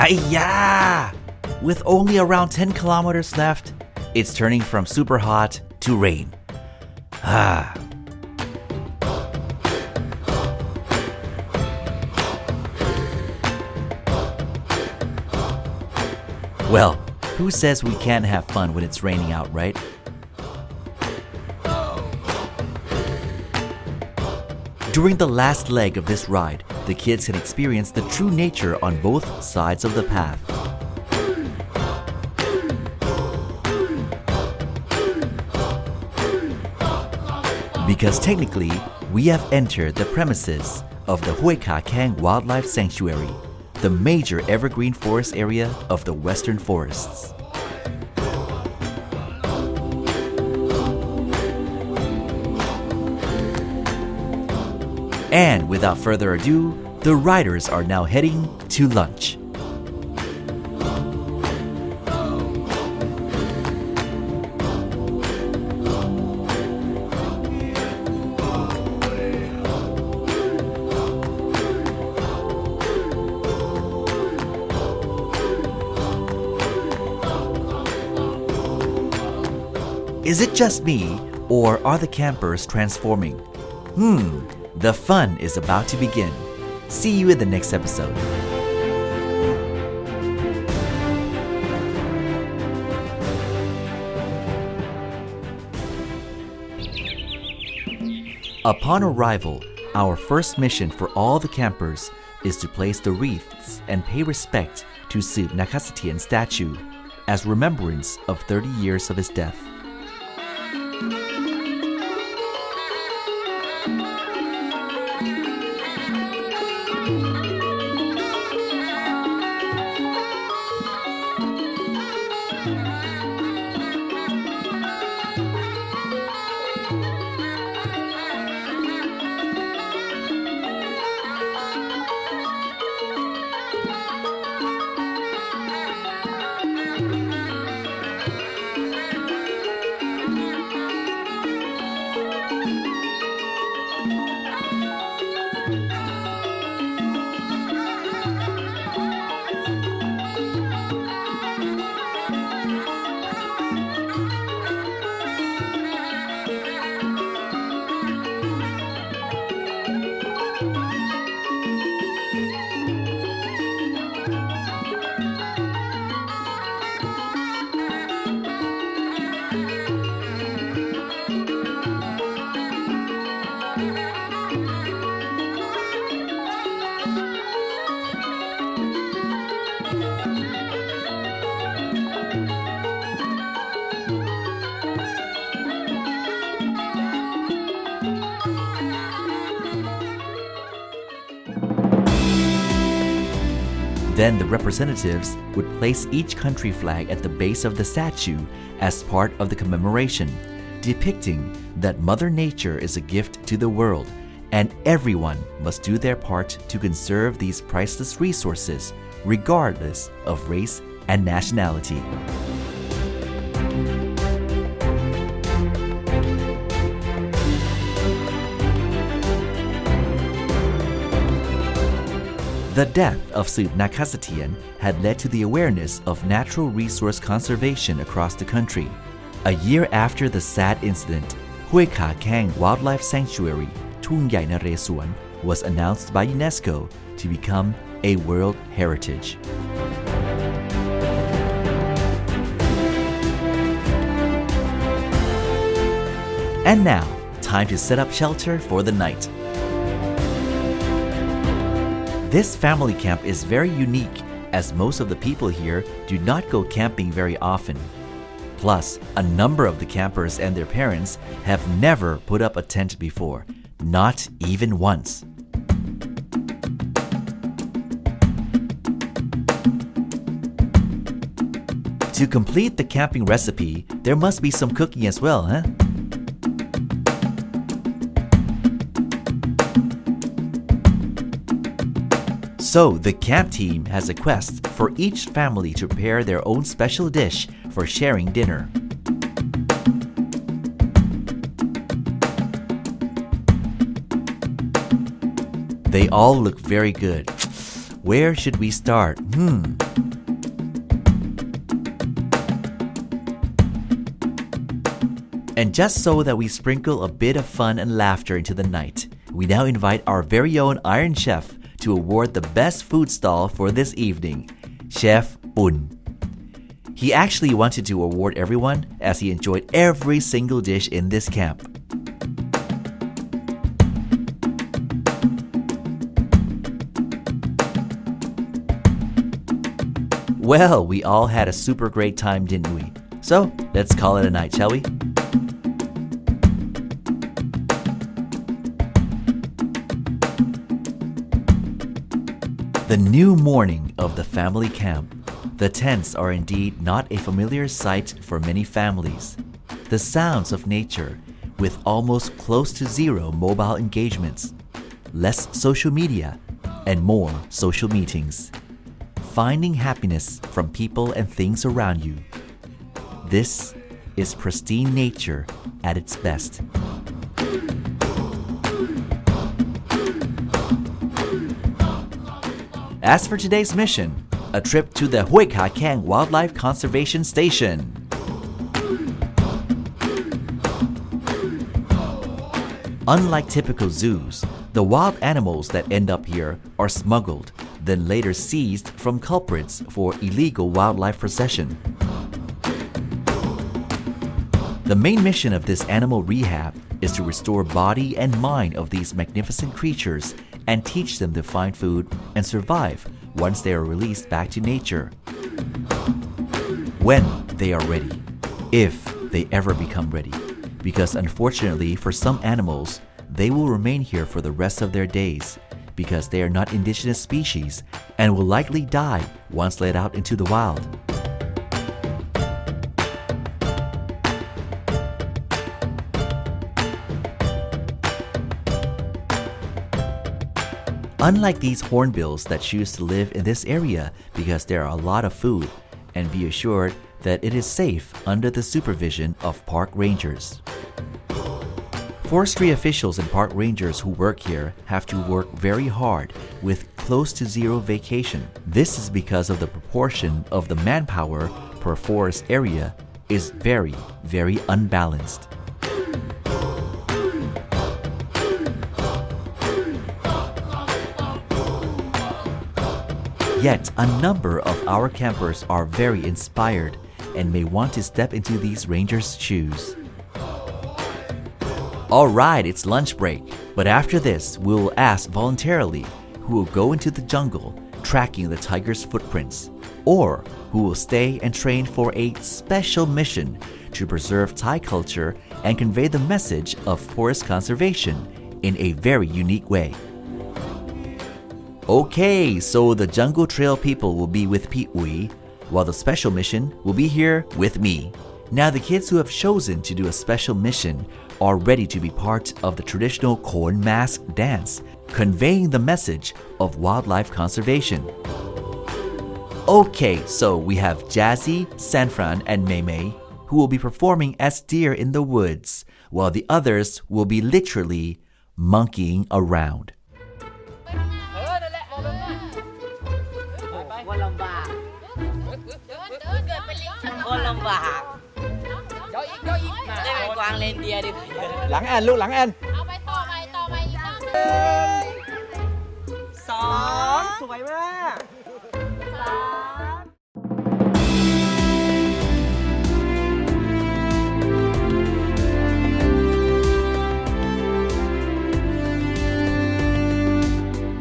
Hiya! With only around 10 kilometers left, it's turning from super hot to rain. Well, who says we can't have fun when it's raining out, right? During the last leg of this ride, the kids can experience the true nature on both sides of the path. Because technically, we have entered the premises of the Hoi Ka Keng Wildlife Sanctuary, the major evergreen forest area of the Western Forests. And without further ado, the riders are now heading to lunch. Is it just me, or are the campers transforming? The fun is about to begin. See you in the next episode. Upon arrival, our first mission for all the campers is to place the wreaths and pay respect to Seub Nakhasathien statue as remembrance of 30 years of his death. Then the representatives would place each country flag at the base of the statue as part of the commemoration, depicting that Mother Nature is a gift to the world and everyone must do their part to conserve these priceless resources, regardless of race and nationality. The death of Seub Nakhasathien had led to the awareness of natural resource conservation across the country. A year after the sad incident, Hoi Ka Keng Wildlife Sanctuary, Thung Yai Naresuan, was announced by UNESCO to become a World Heritage. And now, time to set up shelter for the night. This family camp is very unique as most of the people here do not go camping very often. Plus, a number of the campers and their parents have never put up a tent before, not even once. To complete the camping recipe, there must be some cooking as well, huh? So, the camp team has a quest for each family to prepare their own special dish for sharing dinner. They all look very good. Where should we start? And just so that we sprinkle a bit of fun and laughter into the night, we now invite our very own Iron Chef to award the best food stall for this evening, Chef Bun. He actually wanted to award everyone as he enjoyed every single dish in this camp. Well, we all had a super great time, didn't we? So, let's call it a night, shall we? The new morning of the family camp. The tents are indeed not a familiar sight for many families. The sounds of nature, with almost close to zero mobile engagements, less social media, and more social meetings. Finding happiness from people and things around you. This is pristine nature at its best. As for today's mission, a trip to the Hoi Ka Keng Wildlife Conservation Station. Unlike typical zoos, the wild animals that end up here are smuggled, then later seized from culprits for illegal wildlife possession. The main mission of this animal rehab is to restore body and mind of these magnificent creatures and teach them to find food and survive once they are released back to nature. When they are ready, if they ever become ready, because unfortunately for some animals, they will remain here for the rest of their days because they are not indigenous species and will likely die once let out into the wild. Unlike these hornbills that choose to live in this area because there are a lot of food, and be assured that it is safe under the supervision of park rangers. Forestry officials and park rangers who work here have to work very hard with close to zero vacation. This is because of the proportion of the manpower per forest area is very, very unbalanced. Yet, a number of our campers are very inspired and may want to step into these rangers' shoes. Alright, it's lunch break, but after this, we will ask voluntarily who will go into the jungle tracking the tiger's footprints, or who will stay and train for a special mission to preserve Thai culture and convey the message of forest conservation in a very unique way. Okay, so the Jungle Trail people will be with Pi Uy, while the special mission will be here with me. Now the kids who have chosen to do a special mission are ready to be part of the traditional Khon mask dance, conveying the message of wildlife conservation. Okay, so we have Jazzy, Sanfran, and Mei who will be performing as deer in the woods, while the others will be literally monkeying around.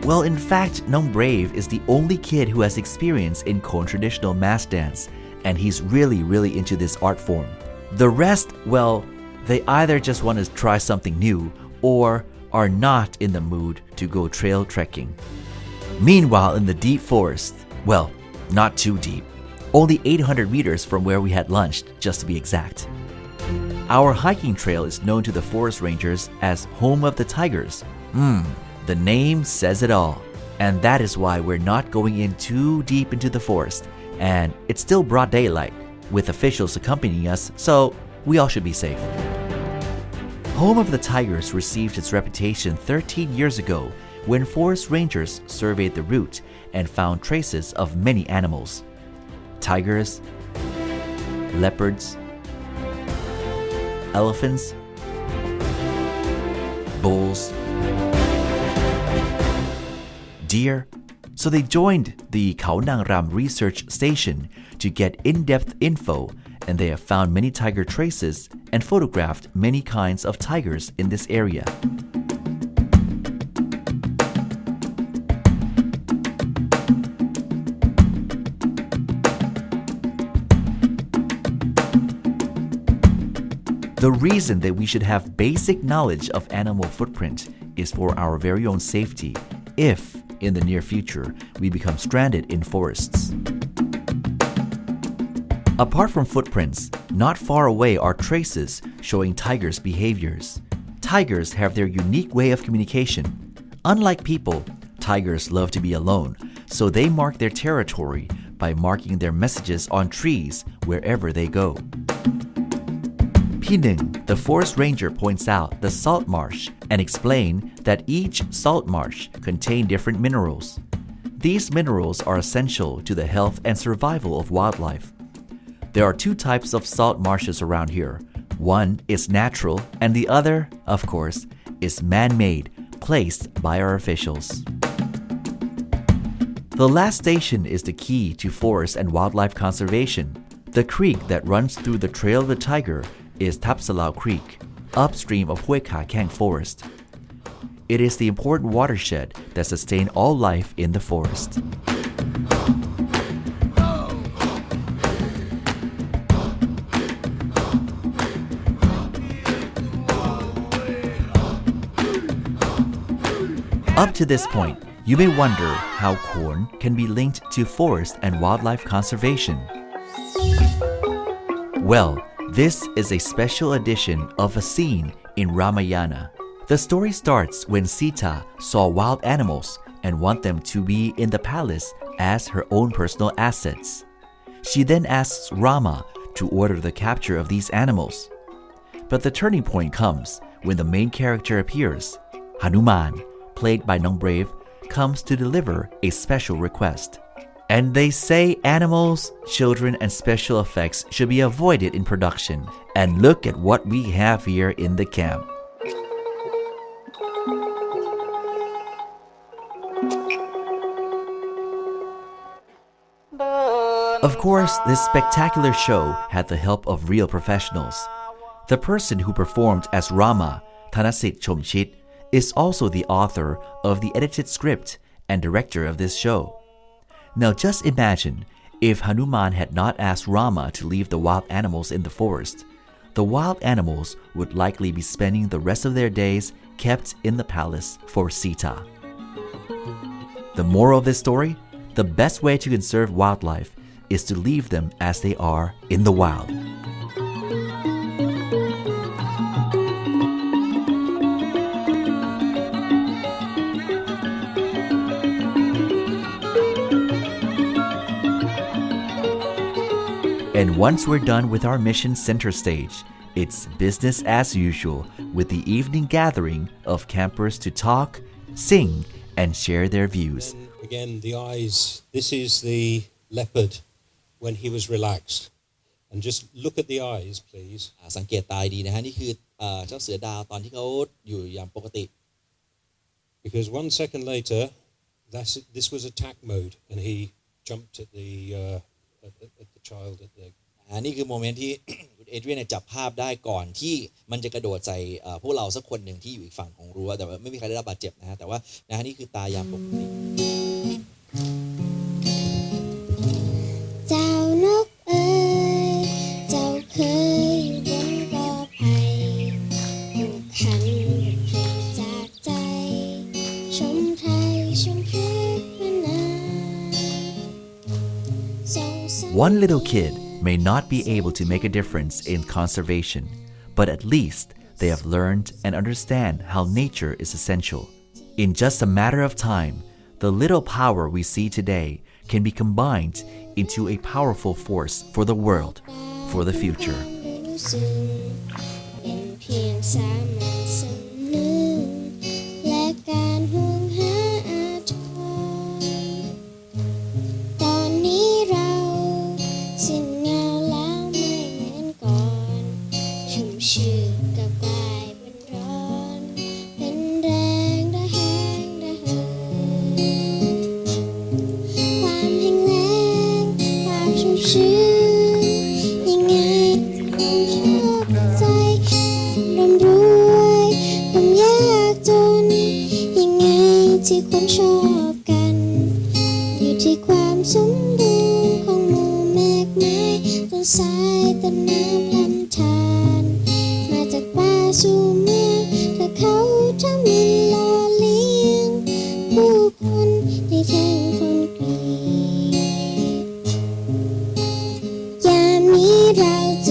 Well, in fact, Nong Brave is the only kid who has experience in Khon traditional mass dance, and he's really into this art form. The rest, well, they either just want to try something new or are not in the mood to go trail trekking. Meanwhile, in the deep forest, well, not too deep, only 800 meters from where we had lunched, just to be exact. Our hiking trail is known to the forest rangers as Home of the Tigers. The name says it all, and that is why we're not going in too deep into the forest, and it's still broad daylight, with officials accompanying us, so we all should be safe. Home of the Tigers received its reputation 13 years ago when forest rangers surveyed the route and found traces of many animals: tigers, leopards, elephants, bulls, deer. So they joined the Khao Nang Ram research station to get in-depth info, and they have found many tiger traces and photographed many kinds of tigers in this area. The reason that we should have basic knowledge of animal footprint is for our very own safety if, in the near future, we become stranded in forests. Apart from footprints, not far away are traces showing tigers' behaviors. Tigers have their unique way of communication. Unlike people, tigers love to be alone, so they mark their territory by marking their messages on trees wherever they go. Pining, the forest ranger, points out the salt marsh and explains that each salt marsh contains different minerals. These minerals are essential to the health and survival of wildlife. There are two types of salt marshes around here. One is natural, and the other, of course, is man-made, placed by our officials. The last station is the key to forest and wildlife conservation. The creek that runs through the Trail of the Tiger is Tapsalau Creek, upstream of Hue Ka Keng Forest. It is the important watershed that sustains all life in the forest. Up to this point, you may wonder how Khon can be linked to forest and wildlife conservation. Well, this is a special edition of a scene in Ramayana. The story starts when Sita saw wild animals and want them to be in the palace as her own personal assets. She then asks Rama to order the capture of these animals. But the turning point comes when the main character appears. Hanuman, played by Nong Brave, comes to deliver a special request. And they say animals, children, and special effects should be avoided in production. And look at what we have here in the camp. Of course, this spectacular show had the help of real professionals. The person who performed as Rama, Thanasit Chomchit, is also the author of the edited script and director of this show. Now just imagine if Hanuman had not asked Rama to leave the wild animals in the forest. The wild animals would likely be spending the rest of their days kept in the palace for Sita. The moral of this story? The best way to conserve wildlife is to leave them as they are in the wild. And once we're done with our mission center stage, it's business as usual with the evening gathering of campers to talk, sing, and share their views. Again, the eyes. This is the leopard when he was relaxed. And just look at the eyes, please. สังเกตตาดีนะฮะนี่คือเจ้าเสือดาวตอนที่เขาอยู่อย่างปกติ Because 1 second later, this was attack mode, and he jumped at the child at the. นี่คือโมเมนต์ที่ คุณเอเดรียนจับภาพได้ก่อนที่มันจะกระโดดใส่พวกเราสักคนหนึ่งที่อยู่อีกฝั่งของรั้วแต่ว่าไม่มีใครได้รับบาดเจ็บนะฮะแต่ว่านะฮะนี่คือตายามปกติ เจ้านกเอ๋ยเจ้าเคยอยู่บนกอไผ่ผูกพันเพลงจากใจชมไทยชมเพชรนา One little kid may not be able to make a difference in conservation, but at least they have learned and understand how nature is essential. In just a matter of time, the little power we see today can be combined into a powerful force for the world, for the future. ชื้นยังไงความชอบใจร่ำรวยความยากจนยังไงที่คนชอบกันอยู่ที่ความสมบูรณ์ของหมู่แมกไม้ต้นสายต้นน้ำลำธารมาจากป่าสู่เมืองถ้าเขาทำมินหล่อเลี้ยงผู้คนในแท่งคอนกรีตยามนี้เราจะ